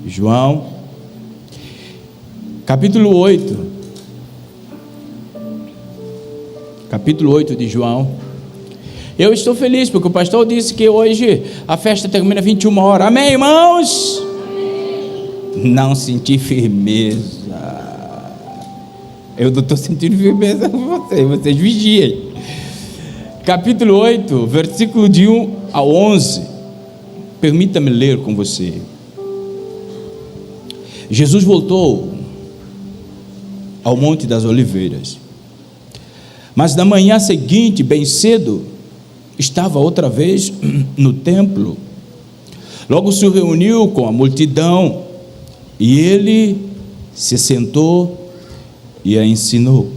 João, capítulo 8. Capítulo 8 de João. Eu estou feliz porque o pastor disse que hoje a festa termina 21 horas. Amém, irmãos? Amém. Não senti firmeza. Eu não estou sentindo firmeza com vocês vigiem. Capítulo 8, versículo de 1 a 11. Permita-me ler com você. Jesus voltou ao Monte das Oliveiras. Mas na manhã seguinte, bem cedo, estava outra vez no templo. Logo se reuniu com a multidão e ele se sentou e a ensinou.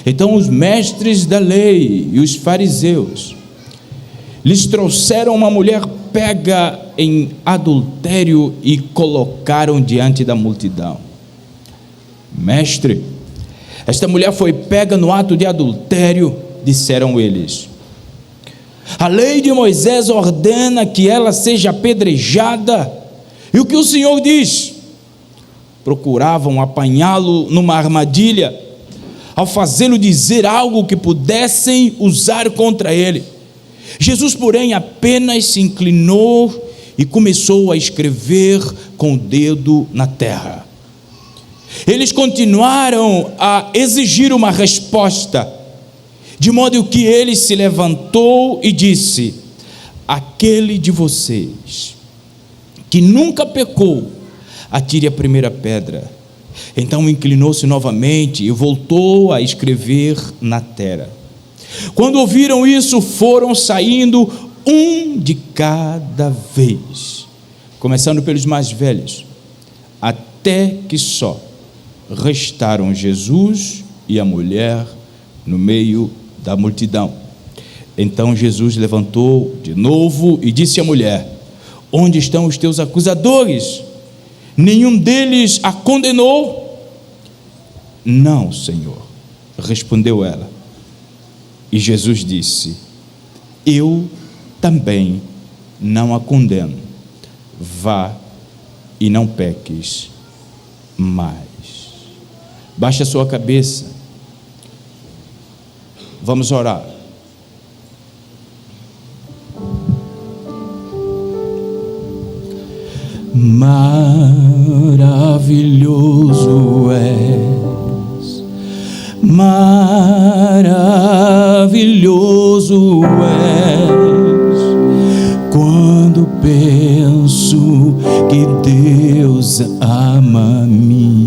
Então os mestres da lei e os fariseus lhes trouxeram uma mulher pega em adultério e colocaram diante da multidão. Mestre, esta mulher foi pega no ato de adultério, disseram eles. A lei de Moisés ordena que ela seja apedrejada. E o que o Senhor diz? Procuravam apanhá-lo numa armadilha, ao fazê-lo dizer algo que pudessem usar contra ele. Jesus, porém, apenas se inclinou e começou a escrever com o dedo na terra. Eles continuaram a exigir uma resposta, de modo que ele se levantou e disse: aquele de vocês que nunca pecou, atire a primeira pedra. Então inclinou-se novamente e voltou a escrever na terra. Quando ouviram isso, foram saindo um de cada vez, começando pelos mais velhos, até que só restaram Jesus e a mulher no meio da multidão. Então Jesus levantou de novo e disse à mulher: onde estão os teus acusadores? Nenhum deles a condenou? Não, Senhor, respondeu ela. E Jesus disse: eu também não a condeno. Vá e não peques mais. Baixe a sua cabeça. Vamos orar. Maravilhoso és, maravilhoso és, quando penso que Deus ama-me.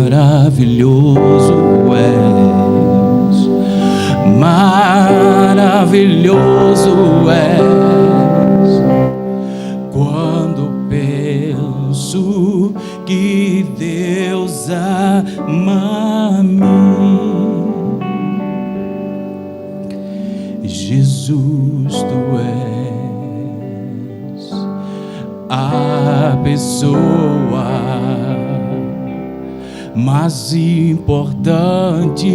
Maravilhoso és, maravilhoso és, quando penso que Deus ama-me. Jesus, tu és a pessoa mais importante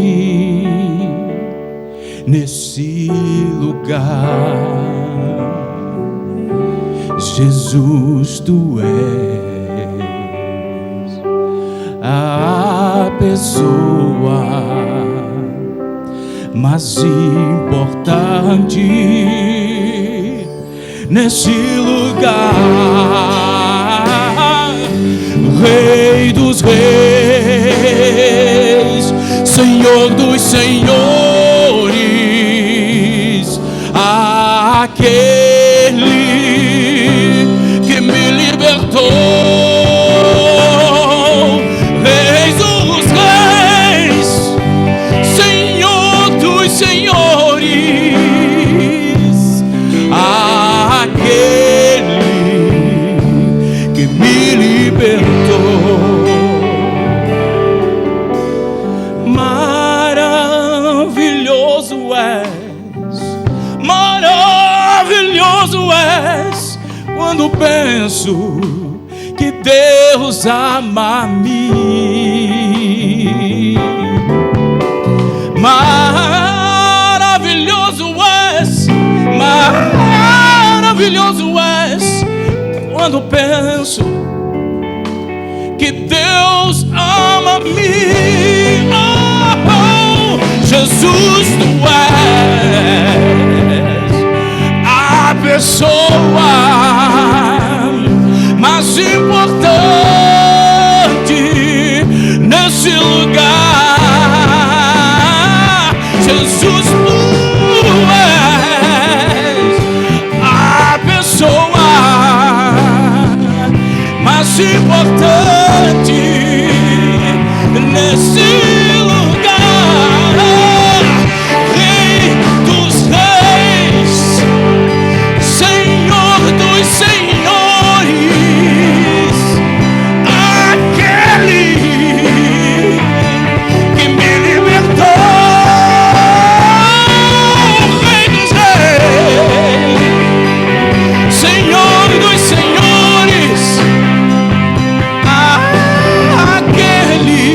nesse lugar. Jesus, tu és a pessoa mais importante nesse lugar. Rei dos reis, Senhor dos senhores, aquele que me libertou. Rei dos reis, Senhor dos senhores, aquele que me libertou. Maravilhoso és, quando penso que Deus ama-me. Maravilhoso és, maravilhoso quando penso que Deus ama-me. Jesus, tu és a pessoa mais importante nesse lugar. Jesus, tu és a pessoa mais importante nesse lugar. Rei dos reis, Senhor dos senhores, aquele que me libertou. Rei dos reis, Senhor dos senhores, aquele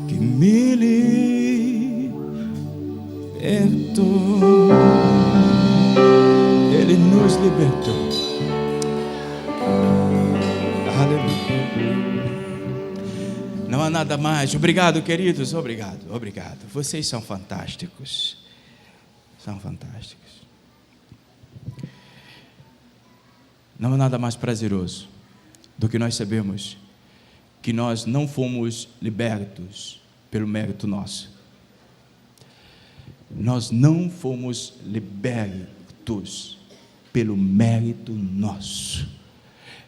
que me libertou. Ele nos libertou. Aleluia. Não há nada mais. Obrigado, queridos. Obrigado. Vocês são fantásticos. São fantásticos. Não há nada mais prazeroso do que nós sabemos que nós não fomos libertos pelo mérito nosso. Nós não fomos libertos pelo mérito nosso.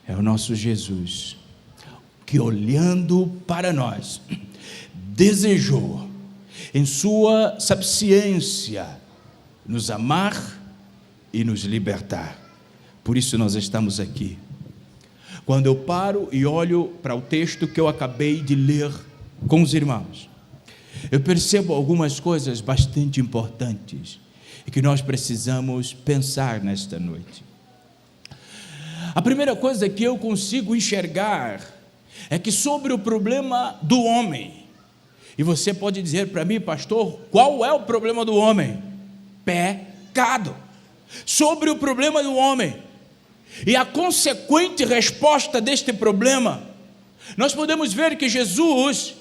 É o nosso Jesus que, olhando para nós, desejou, em sua sapiência, nos amar e nos libertar. Por isso nós estamos aqui. Quando eu paro e olho para o texto que eu acabei de ler com os irmãos, eu percebo algumas coisas bastante importantes e que nós precisamos pensar nesta noite. A primeira coisa que eu consigo enxergar é que sobre o problema do homem, e você pode dizer para mim, pastor, qual é o problema do homem? Pecado. Sobre o problema do homem e a consequente resposta deste problema, nós podemos ver que Jesus,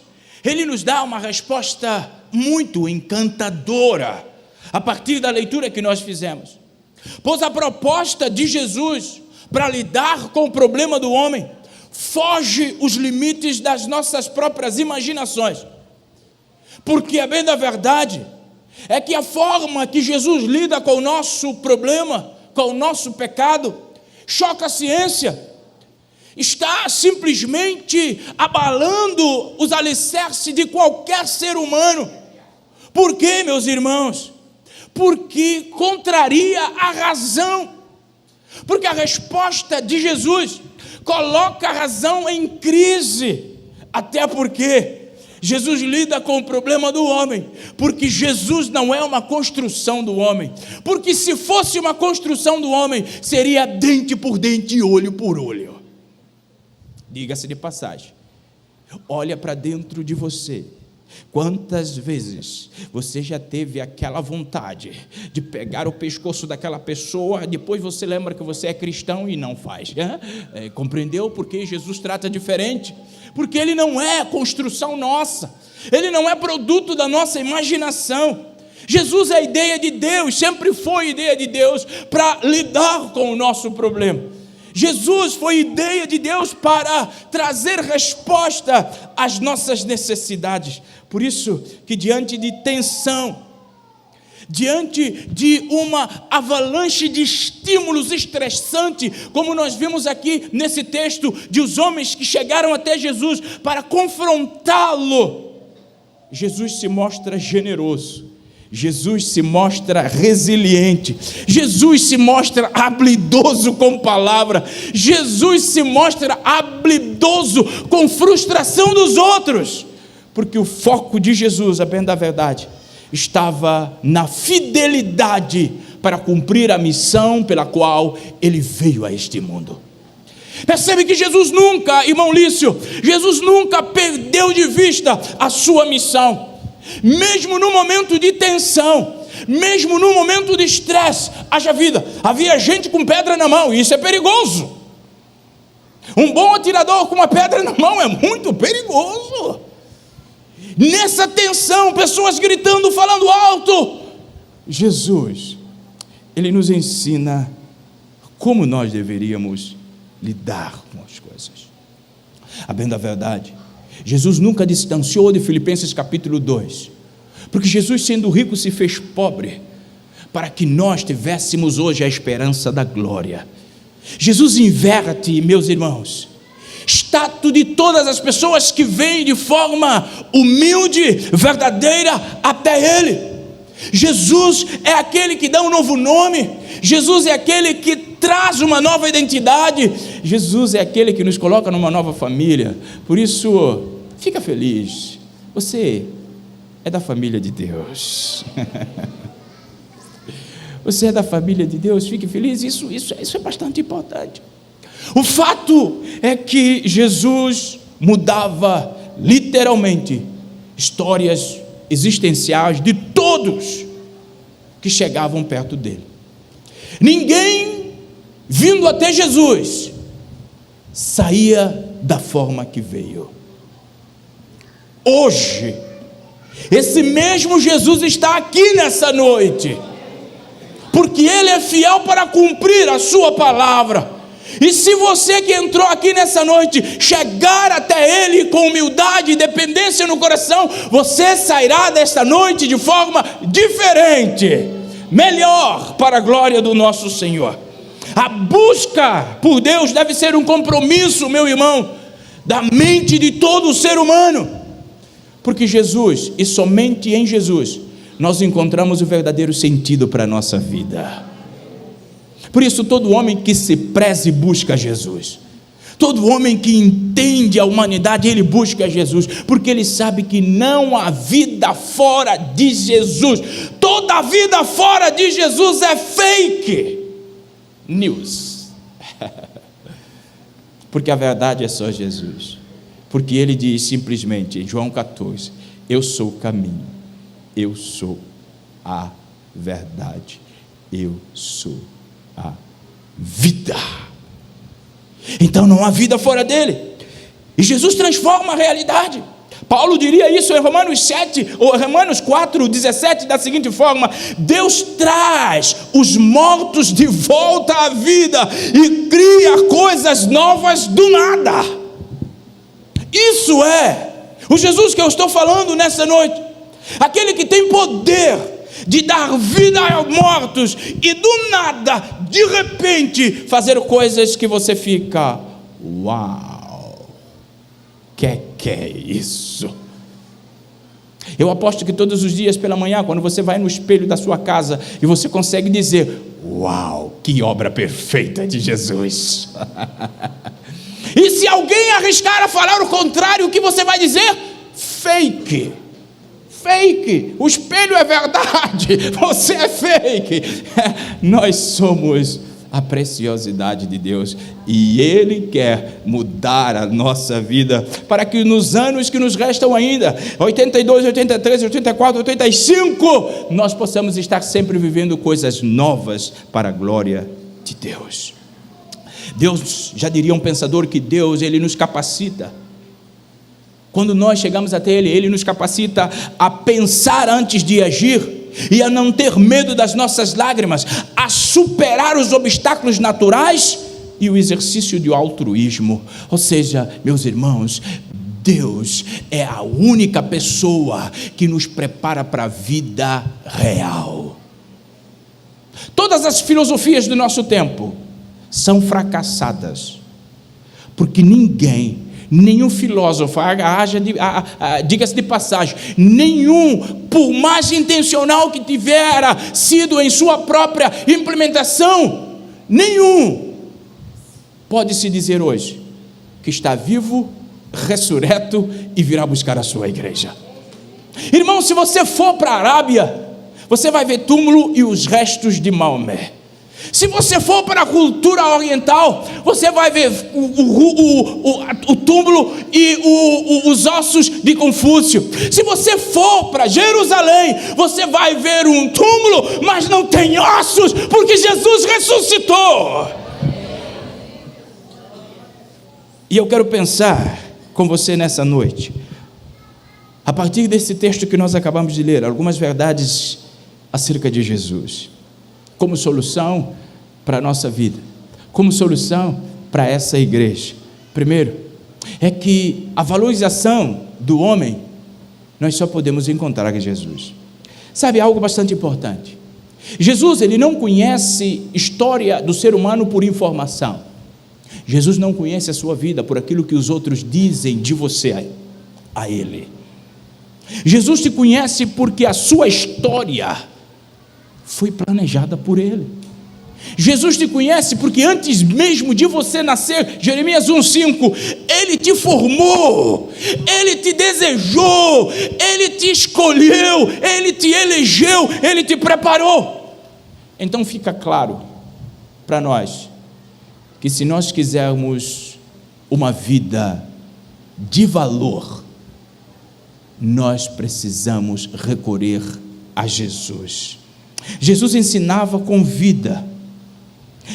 ele nos dá uma resposta muito encantadora a partir da leitura que nós fizemos. Pois a proposta de Jesus para lidar com o problema do homem foge os limites das nossas próprias imaginações. Porque a bem da verdade é que a forma que Jesus lida com o nosso problema, com o nosso pecado, choca a ciência. Está simplesmente abalando os alicerces de qualquer ser humano. Por quê, meus irmãos? Porque contraria a razão. Porque a resposta de Jesus coloca a razão em crise. Até porque Jesus lida com o problema do homem, porque Jesus não é uma construção do homem. Porque se fosse uma construção do homem, seria dente por dente e olho por olho. Diga-se de passagem, olha para dentro de você. Quantas vezes você já teve aquela vontade de pegar o pescoço daquela pessoa, depois você lembra que você é cristão e não faz, compreendeu? Porque Jesus trata diferente, porque ele não é construção nossa, ele não é produto da nossa imaginação. Jesus é a ideia de Deus, sempre foi a ideia de Deus para lidar com o nosso problema. Jesus foi ideia de Deus para trazer resposta às nossas necessidades. Por isso que diante de tensão, diante de uma avalanche de estímulos estressantes, como nós vimos aqui nesse texto, de os homens que chegaram até Jesus para confrontá-lo, Jesus se mostra generoso. Jesus se mostra resiliente, Jesus se mostra habilidoso com palavra, Jesus se mostra habilidoso com frustração dos outros, porque o foco de Jesus, a bem da verdade, estava na fidelidade para cumprir a missão pela qual ele veio a este mundo. Percebe que Jesus nunca, irmão Lício, Jesus nunca perdeu de vista a sua missão. Mesmo no momento de tensão, Mesmo no momento de estresse, haja vida. Havia gente com pedra na mão, e isso é perigoso. Um bom atirador com uma pedra na mão é muito perigoso. Nessa tensão, pessoas gritando, falando alto. Jesus, Ele nos ensina como nós deveríamos lidar com as coisas. A bem da verdade, Jesus nunca distanciou de Filipenses capítulo 2, porque Jesus, sendo rico, se fez pobre, para que nós tivéssemos hoje a esperança da glória. Jesus inverte, meus irmãos, status de todas as pessoas que vêm de forma humilde, verdadeira, até Ele. Jesus é aquele que dá um novo nome, Jesus é aquele que traz uma nova identidade, Jesus é aquele que nos coloca numa nova família. Por isso, fica feliz, você é da família de Deus. Você é da família de Deus, fique feliz, isso é bastante importante. O fato é que Jesus mudava literalmente histórias existenciais de todos que chegavam perto dele. Ninguém vindo até Jesus saía da forma que veio. Hoje, esse mesmo Jesus está aqui nessa noite, porque Ele é fiel para cumprir a sua palavra. E se você que entrou aqui nessa noite chegar até Ele com humildade e dependência no coração, você sairá desta noite de forma diferente, melhor, para a glória do nosso Senhor. A busca por Deus deve ser um compromisso, meu irmão, da mente de todo ser humano, porque Jesus, e somente em Jesus, nós encontramos o verdadeiro sentido para a nossa vida. Por isso, todo homem que se preze busca Jesus. Todo homem que entende a humanidade, ele busca Jesus, porque ele sabe que não há vida fora de Jesus. Toda vida fora de Jesus é fake news. Porque a verdade é só Jesus. Porque ele diz simplesmente em João 14: eu sou o caminho, eu sou a verdade, eu sou a vida. Então não há vida fora dele, e Jesus transforma a realidade. Paulo diria isso em Romanos 7, ou Romanos 4:17, da seguinte forma: Deus traz os mortos de volta à vida e cria coisas novas do nada. Isso é o Jesus que eu estou falando nessa noite, aquele que tem poder de dar vida a mortos e do nada, de repente, fazer coisas que você fica: uau, que é isso? Eu aposto que todos os dias pela manhã, quando você vai no espelho da sua casa e você consegue dizer: uau, que obra perfeita de Jesus. E se alguém arriscar a falar o contrário, o que você vai dizer? Fake. Fake, o espelho é verdade, você é fake. Nós somos a preciosidade de Deus, e Ele quer mudar a nossa vida, para que nos anos que nos restam ainda, 82, 83, 84, 85, nós possamos estar sempre vivendo coisas novas para a glória de Deus. Deus, já diria um pensador, que Deus, Ele nos capacita. Quando nós chegamos até Ele, Ele nos capacita a pensar antes de agir, e a não ter medo das nossas lágrimas, a superar os obstáculos naturais e o exercício de altruísmo. Ou seja, meus irmãos, Deus é a única pessoa que nos prepara para a vida real. Todas as filosofias do nosso tempo são fracassadas, porque nenhum filósofo, diga-se de passagem, nenhum, por mais intencional que tivera sido em sua própria implementação, nenhum pode se dizer hoje que está vivo, ressurreto e virá buscar a sua igreja. Irmão, se você for para a Arábia, você vai ver túmulo e os restos de Maomé. Se você for para a cultura oriental, você vai ver o túmulo e os ossos de Confúcio. Se você for para Jerusalém, você vai ver um túmulo, mas não tem ossos, porque Jesus ressuscitou. E eu quero pensar com você nessa noite, a partir desse texto que nós acabamos de ler, algumas verdades acerca de Jesus, como solução para a nossa vida, como solução para essa igreja. Primeiro, é que a valorização do homem, nós só podemos encontrar em Jesus. Sabe, algo bastante importante. Jesus, ele não conhece história do ser humano por informação. Jesus não conhece a sua vida por aquilo que os outros dizem de você a ele. Jesus te conhece porque a sua história foi planejada por ele. Jesus te conhece porque antes mesmo de você nascer, Jeremias 1,5, ele te formou, ele te desejou, ele te escolheu, ele te elegeu, ele te preparou. Então fica claro para nós que se nós quisermos uma vida de valor, nós precisamos recorrer a Jesus. Jesus ensinava com vida.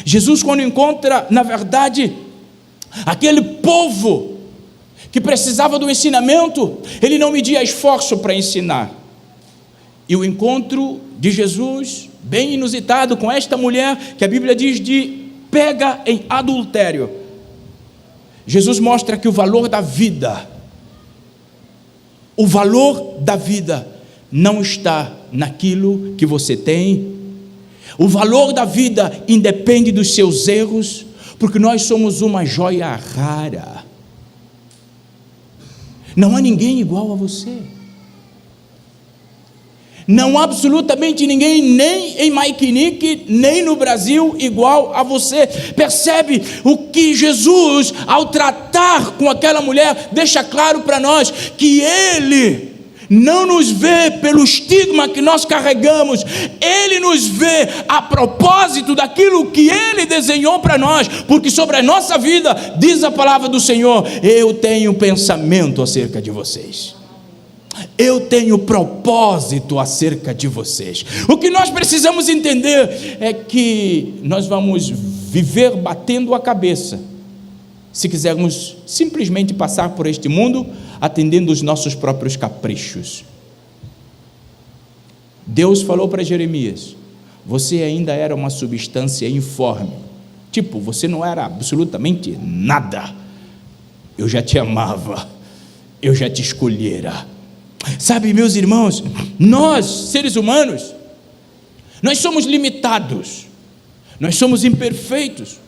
Jesus, quando encontra, na verdade, aquele povo que precisava do ensinamento, ele não media esforço para ensinar. E o encontro de Jesus, bem inusitado, com esta mulher, que a Bíblia diz de pega em adultério. Jesus mostra que o valor da vida não está naquilo que você tem. O valor da vida independe dos seus erros, porque nós somos uma joia rara. Não há ninguém igual a você. Não há absolutamente ninguém, nem em Maikinique, nem no Brasil, igual a você. Percebe o que Jesus, ao tratar com aquela mulher, deixa claro para nós, que Ele não nos vê pelo estigma que nós carregamos, Ele nos vê a propósito daquilo que Ele desenhou para nós, porque sobre a nossa vida, diz a palavra do Senhor, eu tenho pensamento acerca de vocês. Eu tenho propósito acerca de vocês. O que nós precisamos entender é que nós vamos viver batendo a cabeça se quisermos simplesmente passar por este mundo atendendo os nossos próprios caprichos. Deus falou para Jeremias: você ainda era uma substância informe, tipo, você não era absolutamente nada, eu já te amava, eu já te escolhera. Sabe, meus irmãos, nós, seres humanos, nós somos limitados, nós somos imperfeitos.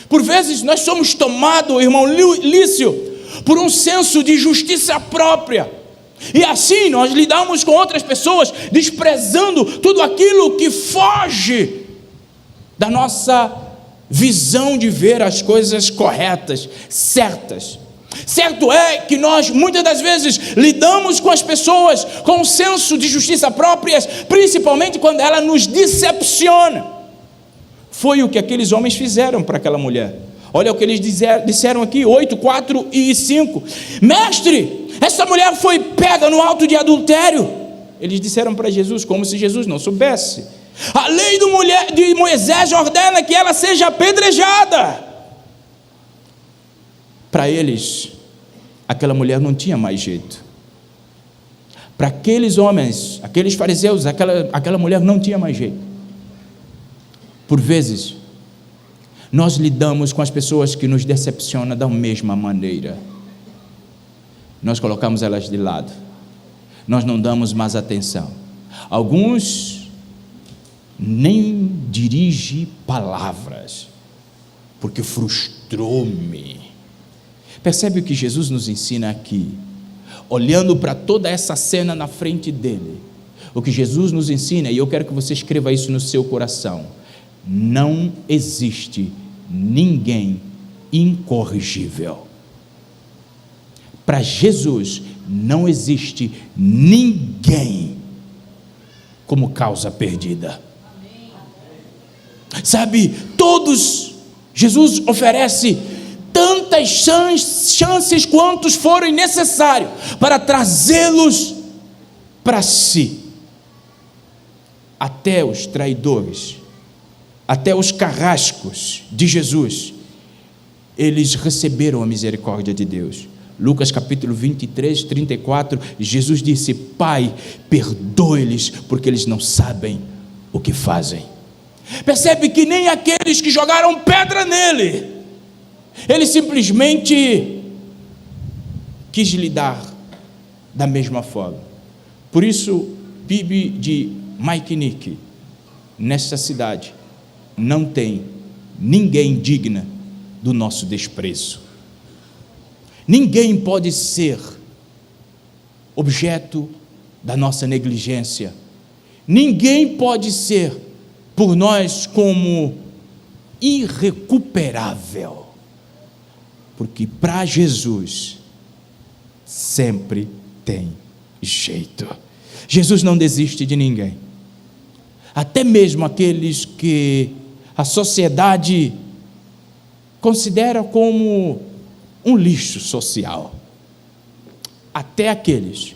Por vezes nós somos tomados, irmão Lício, por um senso de justiça própria, e assim nós lidamos com outras pessoas, desprezando tudo aquilo que foge da nossa visão de ver as coisas corretas, certas. Certo é que nós muitas das vezes lidamos com as pessoas com um senso de justiça própria, principalmente quando ela nos decepciona. Foi o que aqueles homens fizeram para aquela mulher. Olha o que eles disseram aqui, 8, 4 e 5. Mestre, essa mulher foi pega no ato de adultério. Eles disseram para Jesus, como se Jesus não soubesse. A lei de Moisés ordena que ela seja apedrejada. Para eles, aquela mulher não tinha mais jeito. Para aqueles homens, aqueles fariseus, aquela mulher não tinha mais jeito. Por vezes, nós lidamos com as pessoas que nos decepcionam da mesma maneira. Nós colocamos elas de lado. Nós não damos mais atenção. Alguns nem dirigem palavras, porque frustrou-me. Percebe o que Jesus nos ensina aqui? Olhando para toda essa cena na frente dele, o que Jesus nos ensina, e eu quero que você escreva isso no seu coração: não existe ninguém incorrigível. Para Jesus não existe ninguém como causa perdida. Sabe, Jesus oferece tantas chances quantos forem necessários para trazê-los para si. Até os traidores, até os carrascos de Jesus, eles receberam a misericórdia de Deus. Lucas capítulo 23, 34, Jesus disse: Pai, perdoe-lhes, porque eles não sabem o que fazem. Percebe que nem aqueles que jogaram pedra nele, ele simplesmente quis lidar da mesma forma. Por isso, PIB de Maikinique, nesta cidade, não tem ninguém digna do nosso desprezo. Ninguém pode ser objeto da nossa negligência. Ninguém pode ser por nós como irrecuperável. Porque para Jesus sempre tem jeito. Jesus não desiste de ninguém. Até mesmo aqueles que a sociedade considera como um lixo social. Até aqueles,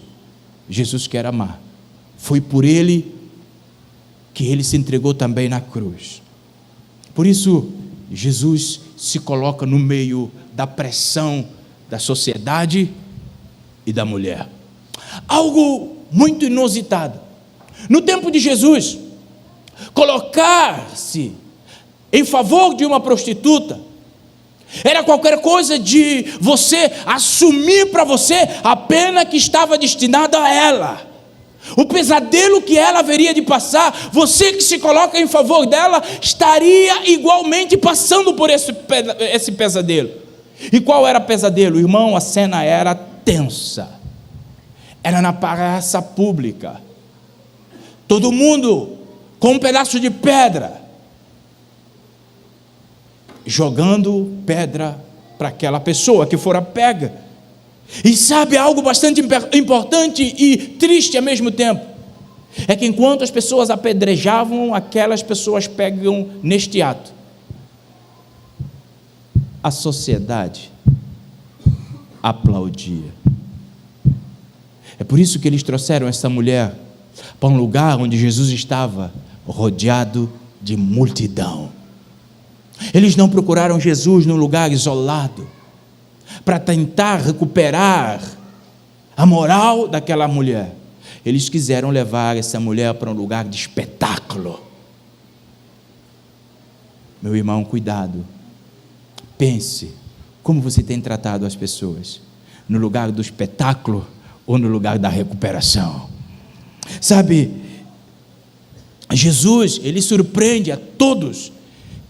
Jesus quer amar. Foi por ele que ele se entregou também na cruz. Por isso, Jesus se coloca no meio da pressão da sociedade e da mulher. Algo muito inusitado. No tempo de Jesus, colocar-se em favor de uma prostituta era qualquer coisa de você assumir para você a pena que estava destinada a ela, o pesadelo que ela haveria de passar. Você que se coloca em favor dela estaria igualmente passando por esse pesadelo. E qual era o pesadelo? Irmão, a cena era tensa. Era na praça pública, todo mundo com um pedaço de pedra, jogando pedra para aquela pessoa que fora pega. E sabe algo bastante importante e triste ao mesmo tempo? É que enquanto as pessoas apedrejavam, aquelas pessoas pegam neste ato. A sociedade aplaudia. É por isso que eles trouxeram essa mulher para um lugar onde Jesus estava rodeado de multidão. Eles não procuraram Jesus num lugar isolado para tentar recuperar a moral daquela mulher. Eles quiseram levar essa mulher para um lugar de espetáculo. Meu irmão, cuidado. Pense como você tem tratado as pessoas, no lugar do espetáculo ou no lugar da recuperação. Sabe, Jesus, ele surpreende a todos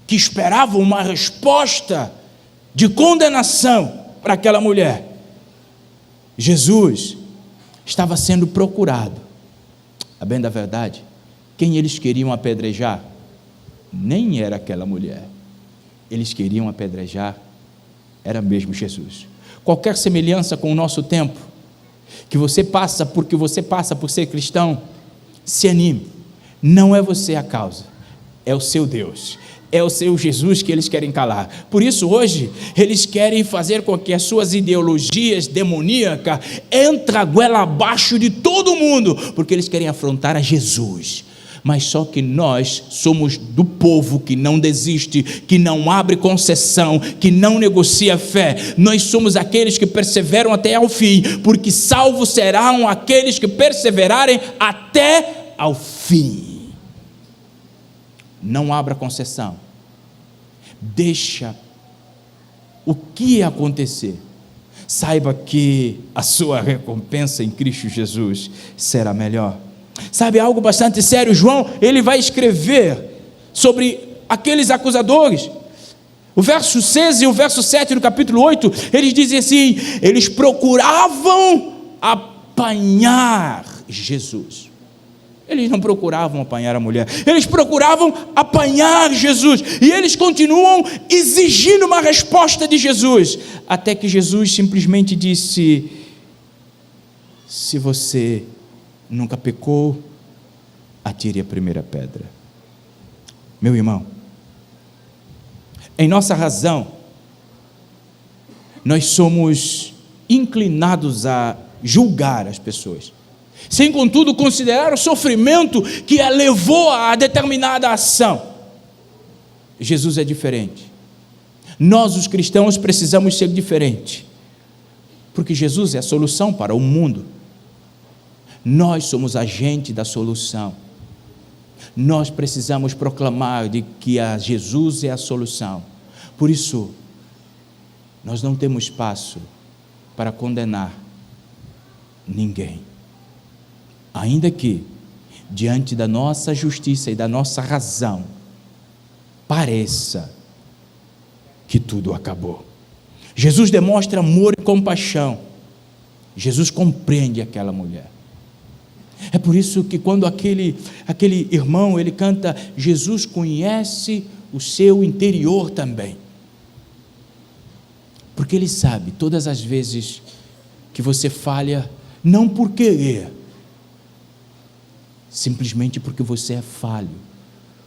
que esperavam uma resposta de condenação para aquela mulher. Jesus estava sendo procurado. A bem da verdade, quem eles queriam apedrejar nem era aquela mulher. Eles queriam apedrejar era mesmo Jesus. Qualquer semelhança com o nosso tempo que você passa porque você passa por ser cristão, se anime. Não é você a causa, é o seu Deus, é o seu Jesus que eles querem calar. Por isso hoje eles querem fazer com que as suas ideologias demoníacas entrem a goela abaixo de todo mundo, porque eles querem afrontar a Jesus. Mas só que nós somos do povo que não desiste, que não abre concessão, que não negocia fé. Nós somos aqueles que perseveram até ao fim, porque salvos serão aqueles que perseverarem até ao fim. Não abra concessão. Deixa o que acontecer. Saiba que a sua recompensa em Cristo Jesus será melhor. Sabe algo bastante sério? João, ele vai escrever sobre aqueles acusadores. O verso 6 e o verso 7 do capítulo 8, eles dizem assim: eles procuravam apanhar Jesus. Eles não procuravam apanhar a mulher, eles procuravam apanhar Jesus. E eles continuam exigindo uma resposta de Jesus, até que Jesus simplesmente disse: se você nunca pecou, atire a primeira pedra. Meu irmão, Em nossa razão, nós somos inclinados a julgar as pessoas, sem contudo considerar o sofrimento que a levou a determinada ação. Jesus é diferente. Nós, os cristãos, precisamos ser diferentes, porque Jesus é a solução para o mundo. Nós somos agente da solução. Nós precisamos proclamar de que Jesus é a solução. Por isso, nós não temos espaço para condenar ninguém, ainda que diante da nossa justiça e da nossa razão pareça que tudo acabou. Jesus demonstra amor e compaixão. Jesus compreende aquela mulher. É por isso que quando aquele irmão, ele canta, Jesus conhece o seu interior também. Porque ele sabe todas as vezes que você falha, não por querer, simplesmente porque você é falho,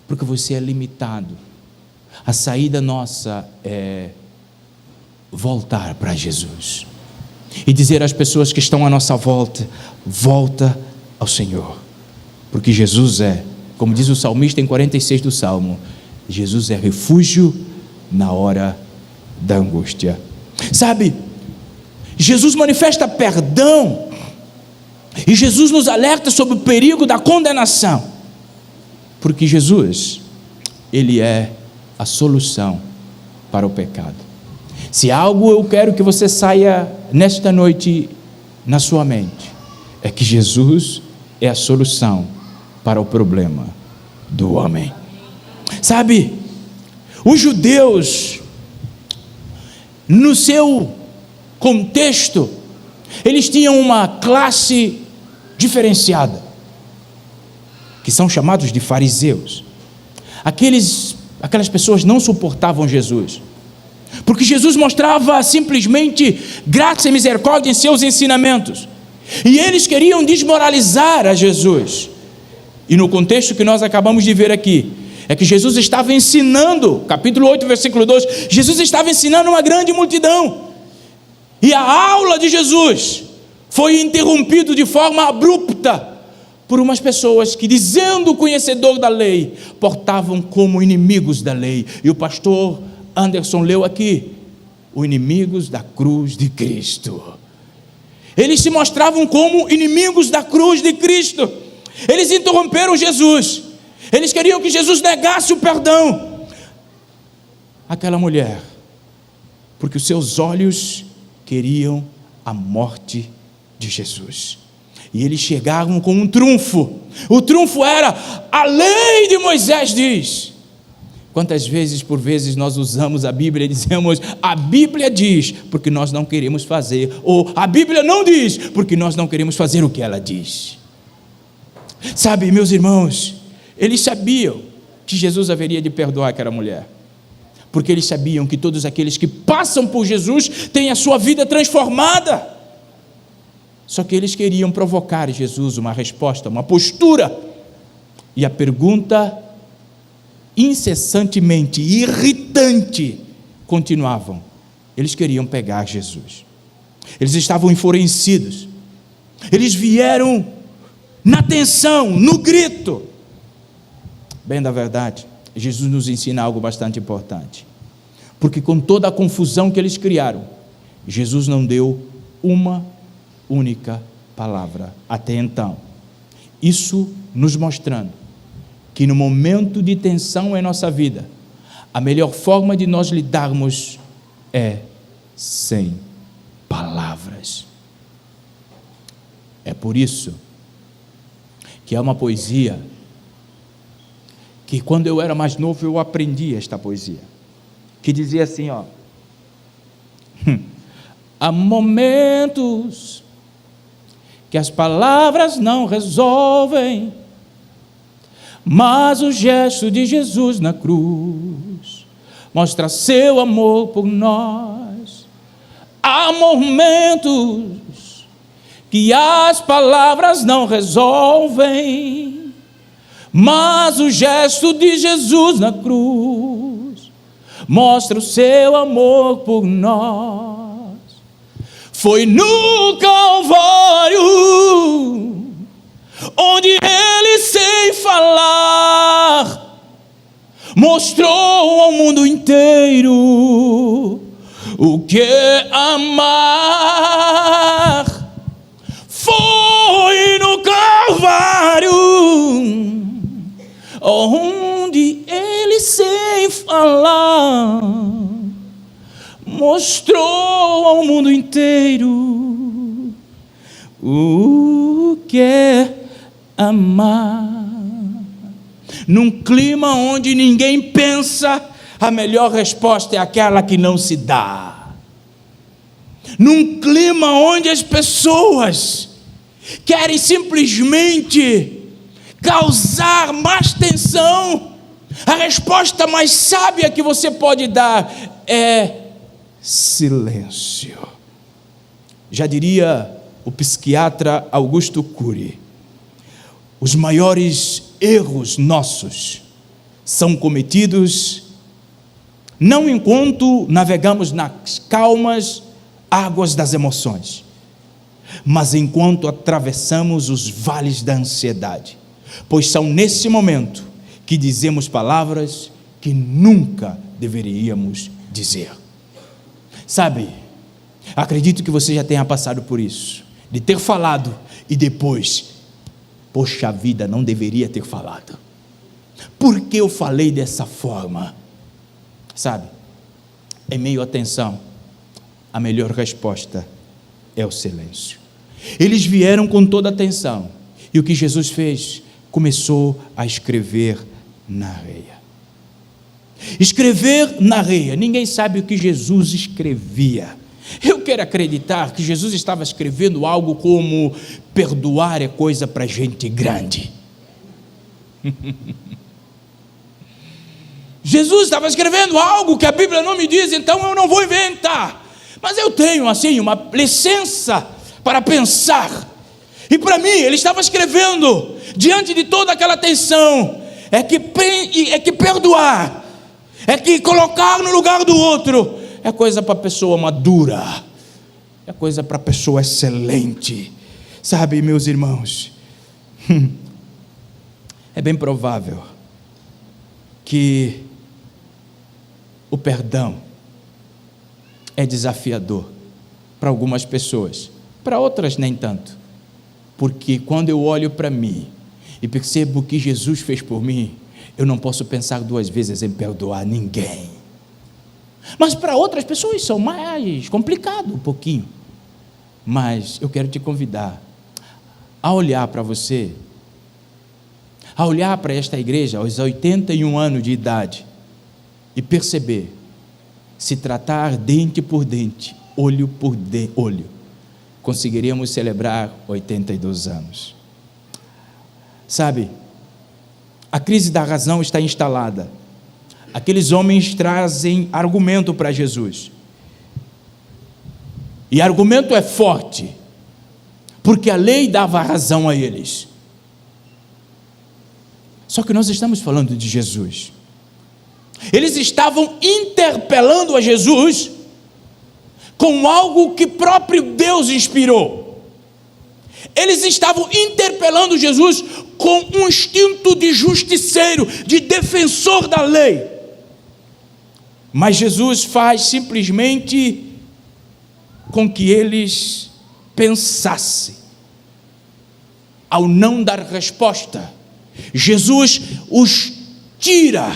porque você é limitado. A saída nossa é voltar para Jesus e dizer às pessoas que estão à nossa volta, volta ao Senhor, porque Jesus é, como diz o salmista em 46 do Salmo, Jesus é refúgio na hora da angústia. Sabe, Jesus manifesta perdão e Jesus nos alerta sobre o perigo da condenação, porque Jesus, Ele é a solução para o pecado. Se algo eu quero que você saia nesta noite na sua mente, é que Jesus é a solução para o problema do homem. Sabe, os judeus, no seu contexto, eles tinham uma classe diferenciada, que são chamados de fariseus. Aquelas pessoas não suportavam Jesus, porque Jesus mostrava simplesmente graça e misericórdia em seus ensinamentos, e eles queriam desmoralizar a Jesus. E no contexto que nós acabamos de ver aqui, é que Jesus estava ensinando, capítulo 8, versículo 2, Jesus estava ensinando uma grande multidão, e a aula de Jesus foi interrompida de forma abrupta por umas pessoas que, dizendo conhecedor da lei, portavam como inimigos da lei. E o pastor Anderson leu aqui, os inimigos da cruz de Cristo. Eles se mostravam como inimigos da cruz de Cristo. Eles interromperam Jesus. Eles queriam que Jesus negasse o perdão àquela mulher, porque os seus olhos queriam a morte de Jesus. E eles chegavam com um trunfo. O trunfo era: a lei de Moisés diz. Quantas vezes por vezes nós usamos a Bíblia e dizemos: a Bíblia diz, porque nós não queremos fazer, ou a Bíblia não diz, porque nós não queremos fazer o que ela diz. Sabe, meus irmãos, eles sabiam que Jesus haveria de perdoar aquela mulher, porque eles sabiam que todos aqueles que passam por Jesus têm a sua vida transformada. Só que eles queriam provocar Jesus uma resposta, uma postura, e a pergunta incessantemente irritante continuavam. Eles queriam pegar Jesus. Eles estavam enfurecidos. Eles vieram na tensão, no grito. Bem, da verdade, Jesus nos ensina algo bastante importante, porque com toda a confusão que eles criaram, Jesus não deu uma única palavra até então. Isso nos mostrando que no momento de tensão em nossa vida, a melhor forma de nós lidarmos é sem palavras. É por isso que há uma poesia que, quando eu era mais novo, eu aprendi esta poesia, que dizia assim, ó: há momentos que as palavras não resolvem, mas o gesto de Jesus na cruz mostra seu amor por nós. Há momentos que as palavras não resolvem, mas o gesto de Jesus na cruz mostra o seu amor por nós. Foi no Calvário, onde ele, sem falar, mostrou ao mundo inteiro o que é amar. Foi no Calvário, onde ele, sem falar, mostrou ao mundo inteiro o que é amar. Num clima onde ninguém pensa, a melhor resposta é aquela que não se dá. Num clima onde as pessoas querem simplesmente causar mais tensão, a resposta mais sábia que você pode dar é silêncio. Já diria o psiquiatra Augusto Cury, os maiores erros nossos são cometidos não enquanto navegamos nas calmas águas das emoções, mas enquanto atravessamos os vales da ansiedade, pois são nesse momento que dizemos palavras que nunca deveríamos dizer. Sabe, acredito que você já tenha passado por isso, de ter falado e depois, poxa vida, não deveria ter falado. Por que eu falei dessa forma? Sabe, em meio à tensão, a melhor resposta é o silêncio. Eles vieram com toda a atenção, e o que Jesus fez? Começou a escrever na areia. Escrever na areia, ninguém sabe o que Jesus escrevia. Eu quero acreditar que Jesus estava escrevendo algo como: perdoar é coisa para gente grande. Jesus estava escrevendo algo que a Bíblia não me diz, então eu não vou inventar, mas eu tenho assim uma licença para pensar. E para mim ele estava escrevendo, diante de toda aquela tensão, é que perdoar, é que colocar no lugar do outro é coisa para pessoa madura, é coisa para pessoa excelente. Sabe, meus irmãos, é bem provável que o perdão é desafiador para algumas pessoas, para outras nem tanto, porque quando eu olho para mim e percebo o que Jesus fez por mim, eu não posso pensar duas vezes em perdoar ninguém. Mas para outras pessoas são mais complicado um pouquinho. Mas eu quero te convidar a olhar para você, a olhar para esta igreja aos 81 anos de idade e perceber, se tratar dente por dente, olho por olho, conseguiríamos celebrar 82 anos. Sabe, a crise da razão está instalada. Aqueles homens trazem argumento para Jesus. E argumento é forte, porque a lei dava razão a eles. Só que nós estamos falando de Jesus. Eles estavam interpelando a Jesus com algo que próprio Deus inspirou. Eles estavam interpelando Jesus com um instinto de justiceiro, de defensor da lei. Mas Jesus faz simplesmente com que eles pensassem. Ao não dar resposta, Jesus os tira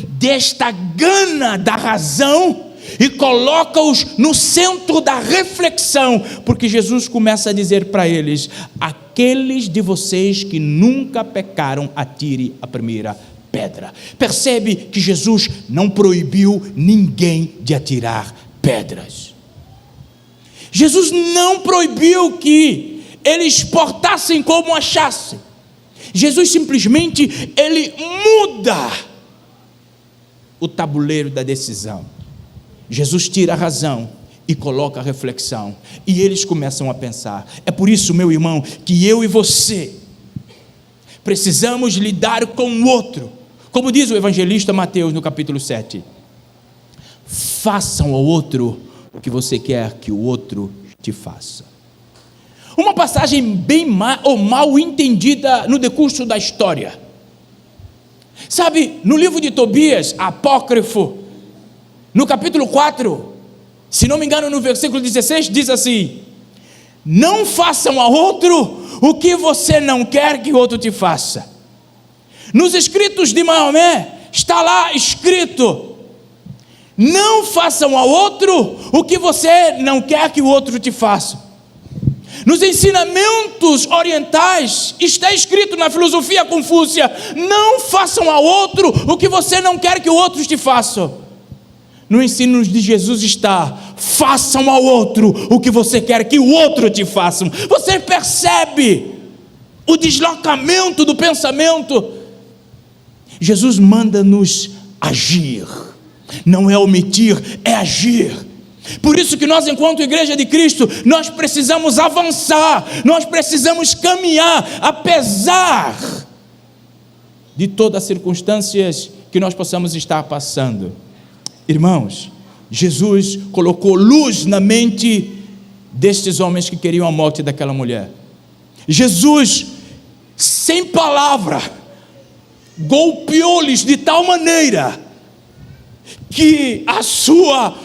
desta gana da razão e coloca-os no centro da reflexão, porque Jesus começa a dizer para eles: aqueles de vocês que nunca pecaram, atire a primeira pedra. Percebe que Jesus não proibiu ninguém de atirar pedras. Jesus não proibiu que eles portassem como achassem. Jesus simplesmente, ele muda o tabuleiro da decisão. Jesus tira a razão e coloca a reflexão, e eles começam a pensar. É por isso, meu irmão, que eu e você precisamos lidar com o outro, como diz o evangelista Mateus no capítulo 7. façam ao outro o que você quer que o outro te faça. Uma passagem bem mal entendida no decurso da história. Sabe, no livro de Tobias, apócrifo, no capítulo 4, se não me engano, no versículo 16, diz assim: não façam ao outro o que você não quer que o outro te faça. Nos escritos de Maomé, está lá escrito: não façam ao outro o que você não quer que o outro te faça. Nos ensinamentos orientais, está escrito na filosofia confúcia: não façam ao outro o que você não quer que o outro te faça. No ensino de Jesus está: façam ao outro o que você quer que o outro te faça. Você percebe o deslocamento do pensamento? Jesus manda-nos agir, não é omitir, é agir. Por isso que nós, enquanto Igreja de Cristo, nós precisamos avançar, nós precisamos caminhar, apesar de todas as circunstâncias que nós possamos estar passando. Irmãos, Jesus colocou luz na mente destes homens que queriam a morte daquela mulher. Jesus, sem palavra, golpeou-lhes de tal maneira que a sua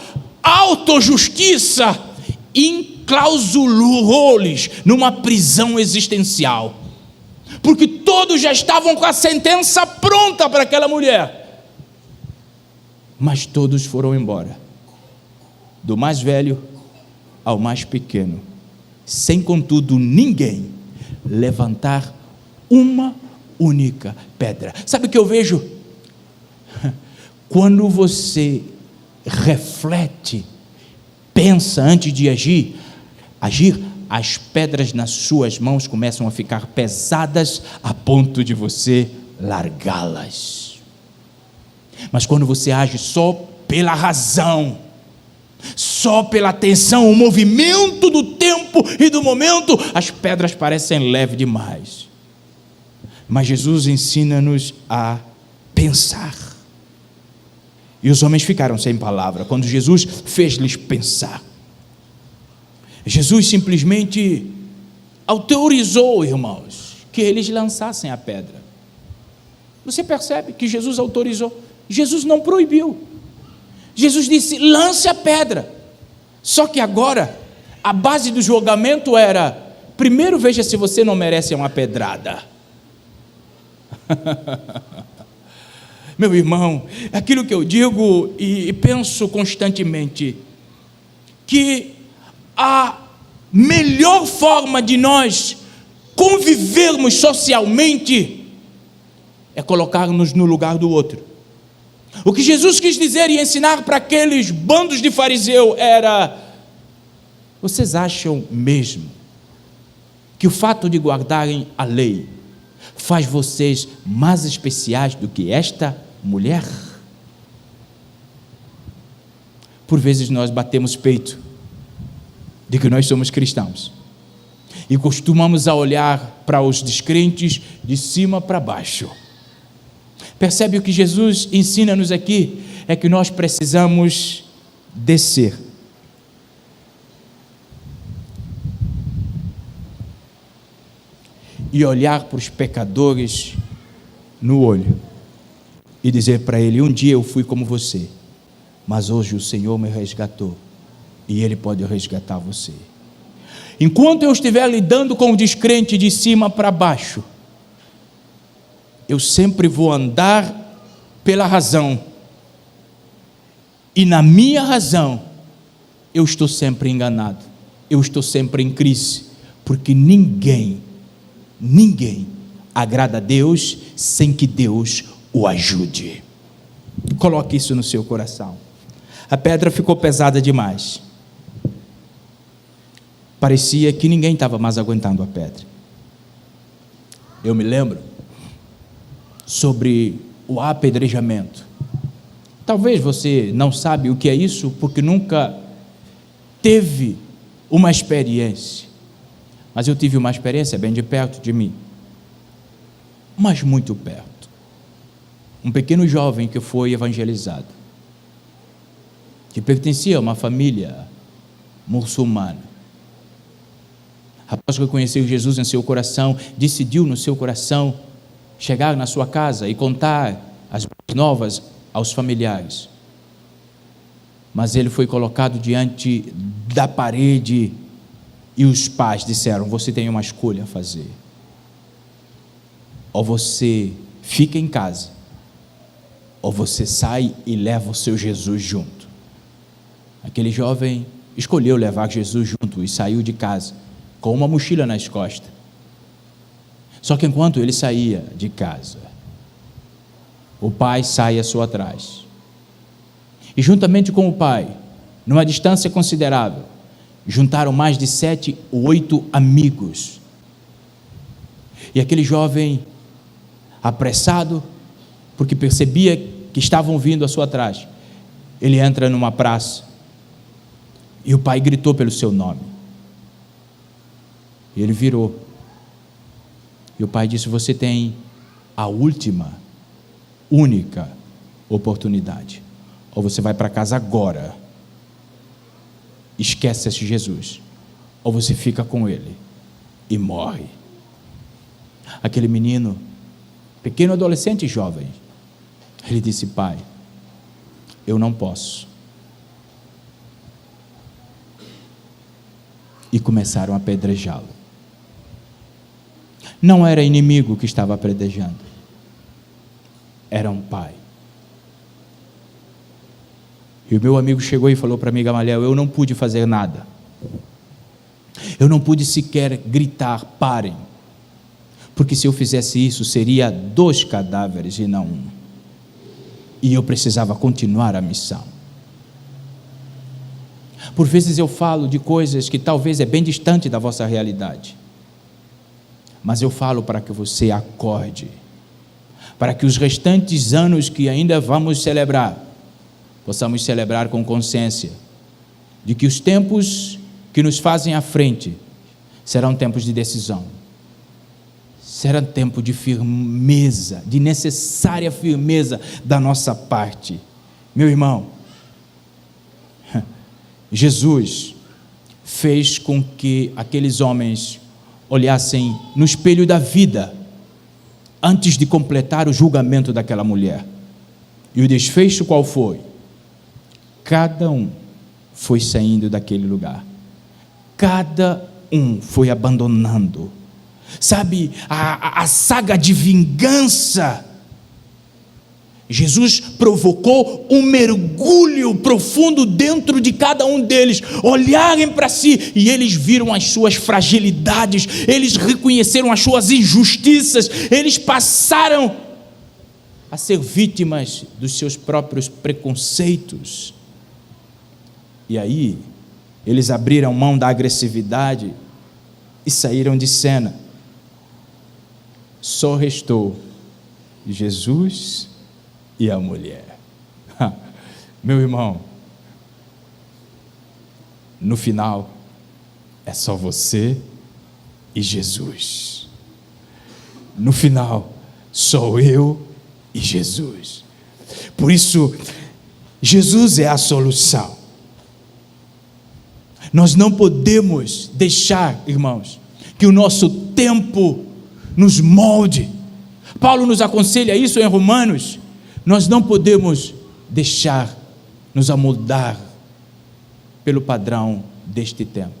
autojustiça enclausurou-lhes numa prisão existencial, porque todos já estavam com a sentença pronta para aquela mulher, mas todos foram embora, do mais velho ao mais pequeno, sem contudo ninguém levantar uma única pedra. Sabe o que eu vejo? Quando você reflete, pensa antes de agir, as pedras nas suas mãos começam a ficar pesadas a ponto de você largá-las. Mas quando você age só pela razão, só pela atenção, o movimento do tempo e do momento, as pedras parecem leves demais. Mas Jesus ensina-nos a pensar. E os homens ficaram sem palavra quando Jesus fez-lhes pensar. Jesus simplesmente autorizou, irmãos, que eles lançassem a pedra. Você percebe que Jesus autorizou? Jesus não proibiu. Jesus disse: lance a pedra. Só que agora, a base do julgamento era: primeiro veja se você não merece uma pedrada. Meu irmão, aquilo que eu digo e penso constantemente, que a melhor forma de nós convivermos socialmente é colocar-nos no lugar do outro. O que Jesus quis dizer e ensinar para aqueles bandos de fariseu era: vocês acham mesmo que o fato de guardarem a lei faz vocês mais especiais do que esta mulher? Por vezes nós batemos peito de que nós somos cristãos e costumamos a olhar para os descrentes de cima para baixo. Percebe o que Jesus ensina-nos aqui? É que nós precisamos descer. E olhar para os pecadores no olho e dizer para ele: um dia eu fui como você, mas hoje o Senhor me resgatou e Ele pode resgatar você. Enquanto eu estiver lidando com o descrente de cima para baixo, eu sempre vou andar pela razão, e na minha razão eu estou sempre enganado, eu estou sempre em crise, porque ninguém agrada a Deus sem que Deus o ajude. Coloque isso no seu coração. A pedra ficou pesada demais. Parecia que ninguém estava mais aguentando a pedra. Eu me lembro sobre o apedrejamento. Talvez você não sabe o que é isso, porque nunca teve uma experiência. Mas eu tive uma experiência bem de perto de mim, mas muito perto. Um pequeno jovem que foi evangelizado. que pertencia a uma família muçulmana. Após reconhecer Jesus em seu coração, decidiu no seu coração chegar na sua casa e contar as boas novas aos familiares. Mas ele foi colocado diante da parede e os pais disseram: você tem uma escolha a fazer. Ou você fica em casa, ou você sai e leva o seu Jesus junto. Aquele jovem escolheu levar Jesus junto e saiu de casa com uma mochila nas costas. Só que enquanto ele saía de casa, o pai sai à sua atrás. E juntamente com o pai, numa distância considerável, juntaram mais de 7 ou 8 amigos. E aquele jovem, apressado, porque percebia que estavam vindo à sua atrás, ele entra numa praça e o pai gritou pelo seu nome. E ele virou. E o pai disse: você tem a última, única oportunidade. Ou você vai para casa agora, esquece esse Jesus, ou você fica com ele e morre. Aquele menino, pequeno adolescente jovem, ele disse: pai, eu não posso. E começaram a apedrejá-lo. Não era inimigo que estava apedrejando, era um pai. E o meu amigo chegou e falou para mim: Gamaliel, eu não pude fazer nada. Eu não pude sequer gritar: parem. Porque se eu fizesse isso, seria 2 cadáveres e não 1. E eu precisava continuar a missão. Por vezes eu falo de coisas que talvez é bem distante da vossa realidade. Mas eu falo para que você acorde. Para que os restantes anos que ainda vamos celebrar, possamos celebrar com consciência de que os tempos que nos fazem à frente serão tempos de decisão. Será tempo de firmeza, de necessária firmeza da nossa parte. Meu irmão, Jesus fez com que aqueles homens olhassem no espelho da vida antes de completar o julgamento daquela mulher. E o desfecho qual foi? Cada um foi saindo daquele lugar. Cada um foi abandonando. Sabe, a saga de vingança. Jesus provocou um mergulho profundo dentro de cada um deles, olharem para si, e eles viram as suas fragilidades, eles reconheceram as suas injustiças, eles passaram a ser vítimas dos seus próprios preconceitos. E aí, eles abriram mão da agressividade e saíram de cena. Só restou Jesus e a mulher. Meu irmão, no final, é só você e Jesus. No final, sou eu e Jesus. Por isso, Jesus é a solução. Nós não podemos deixar, irmãos, que o nosso tempo nos molde. Paulo nos aconselha isso em Romanos. Nós não podemos deixar nos amoldar pelo padrão deste tempo.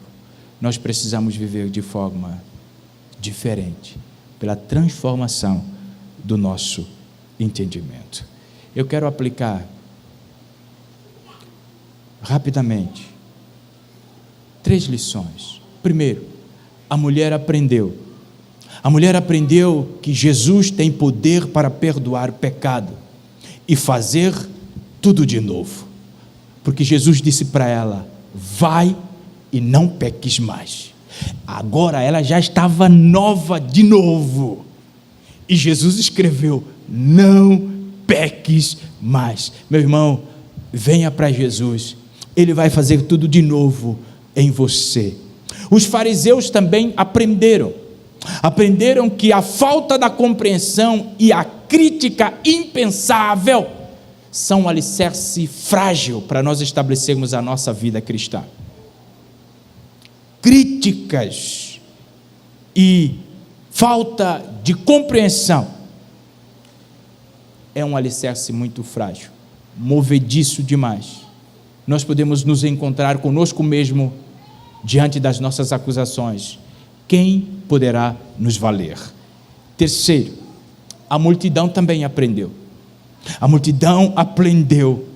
Nós precisamos viver de forma diferente, pela transformação do nosso entendimento. Eu quero aplicar rapidamente 3 lições. Primeiro, a mulher aprendeu. A mulher aprendeu que Jesus tem poder para perdoar o pecado e fazer tudo de novo. Porque Jesus disse para ela: vai e não peques mais. Agora ela já estava nova de novo. E Jesus escreveu: não peques mais. Meu irmão, venha para Jesus. Ele vai fazer tudo de novo em você. Os fariseus também aprenderam que a falta da compreensão e a crítica impensável são um alicerce frágil para nós estabelecermos a nossa vida cristã. Críticas e falta de compreensão é um alicerce muito frágil, movediço demais. Nós podemos nos encontrar conosco mesmo diante das nossas acusações. Quem poderá nos valer? Terceiro, a multidão também aprendeu. A multidão aprendeu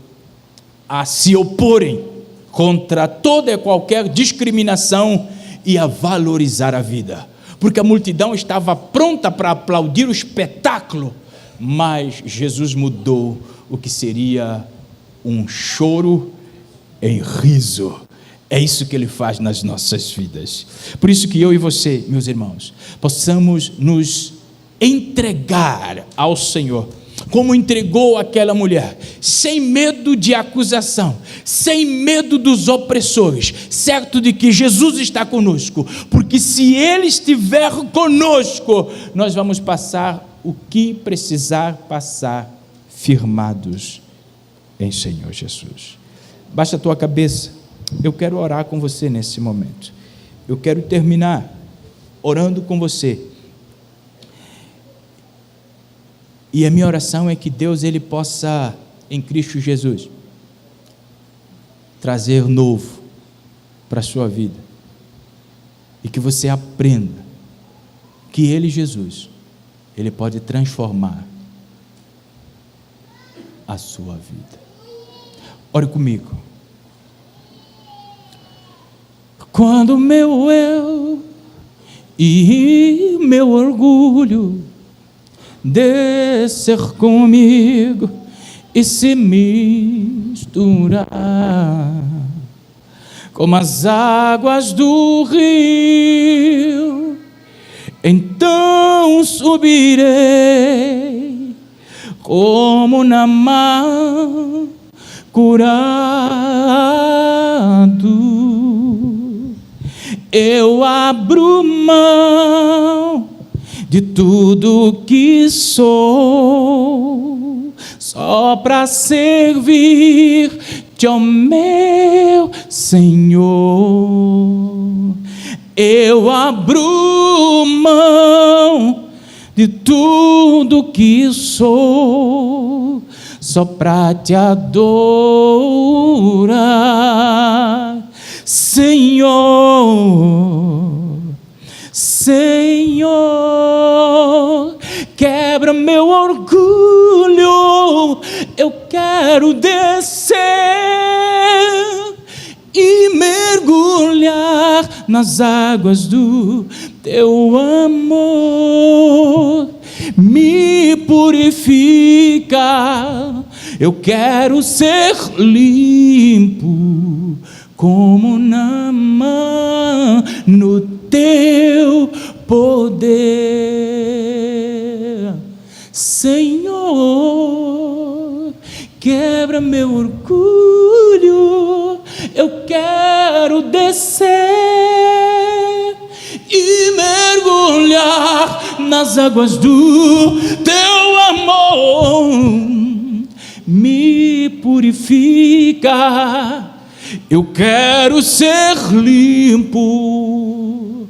a se oporem contra toda e qualquer discriminação e a valorizar a vida, porque a multidão estava pronta para aplaudir o espetáculo, mas Jesus mudou o que seria um choro em riso. É isso que Ele faz nas nossas vidas. Por isso que eu e você, meus irmãos, possamos nos entregar ao Senhor, como entregou aquela mulher, sem medo de acusação, sem medo dos opressores, certo de que Jesus está conosco, porque se Ele estiver conosco, nós vamos passar o que precisar passar, firmados em Senhor Jesus. Baixa a tua cabeça, eu quero orar com você nesse momento. Eu quero terminar orando com você. E a minha oração é que Deus, Ele possa, em Cristo Jesus, trazer novo para a sua vida. E que você aprenda que Ele, Jesus, Ele pode transformar a sua vida. Ore comigo. Quando meu eu e meu orgulho descer comigo e se misturar como as águas do rio, então subirei como na mar curado. Eu abro mão de tudo que sou, só para servir-te, ó meu Senhor. Eu abro mão de tudo que sou, só para te adorar, Senhor. Senhor, quebra meu orgulho, eu quero descer e mergulhar nas águas do teu amor. Me purifica, eu quero ser limpo como Naamã no teu poder. Senhor, quebra meu orgulho, eu quero descer e mergulhar nas águas do teu amor. Me purifica, eu quero ser limpo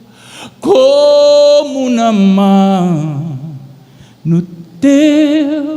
como Naamã no teu